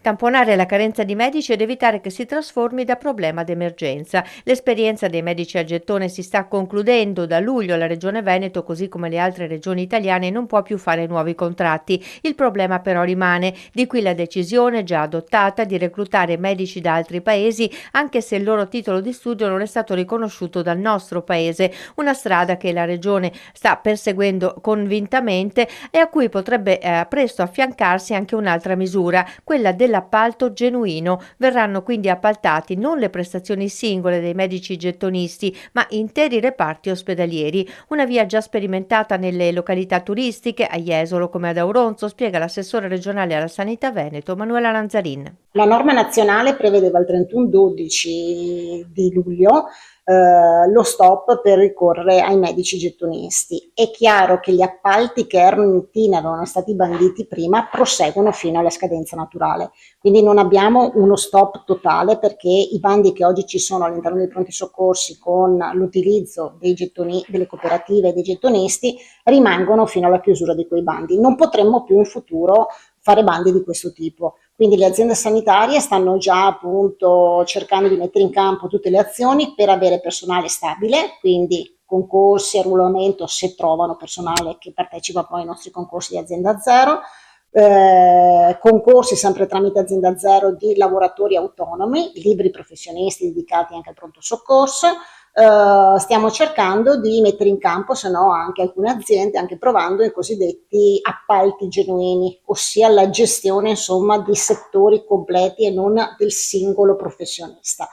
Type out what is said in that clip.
Tamponare la carenza di medici ed evitare che si trasformi da problema ad emergenza. L'esperienza dei medici a gettone si sta concludendo. Da luglio la Regione Veneto, così come le altre regioni italiane, non può più fare nuovi contratti. Il problema però rimane. Di qui la decisione già adottata di reclutare medici da altri paesi, anche se il loro titolo di studio non è stato riconosciuto dal nostro paese. Una strada che la Regione sta perseguendo convintamente e a cui potrebbe presto affiancarsi anche un'altra misura, quella dell'appalto genuino. Verranno quindi appaltati non le prestazioni singole dei medici gettonisti, ma interi reparti ospedalieri. Una via già sperimentata nelle località turistiche, a Jesolo come ad Auronzo, spiega l'assessore regionale alla sanità veneto Manuela Lanzarin. La norma nazionale prevedeva il 31-12 di luglio lo stop per ricorrere ai medici gettonisti. È chiaro che gli appalti che erano in itinere, erano stati banditi prima, proseguono fino alla scadenza naturale. Quindi non abbiamo uno stop totale, perché i bandi che oggi ci sono all'interno dei pronti soccorsi con l'utilizzo delle cooperative e dei gettonisti rimangono fino alla chiusura di quei bandi. Non potremmo più in futuro fare bandi di questo tipo. Quindi le aziende sanitarie stanno già appunto cercando di mettere in campo tutte le azioni per avere personale stabile, quindi concorsi, arruolamento se trovano personale che partecipa poi ai nostri concorsi di azienda zero, concorsi sempre tramite azienda zero di lavoratori autonomi, liberi professionisti dedicati anche al pronto soccorso. Stiamo cercando di mettere in campo, se no anche alcune aziende, anche provando i cosiddetti appalti genuini, ossia la gestione insomma di settori completi e non del singolo professionista.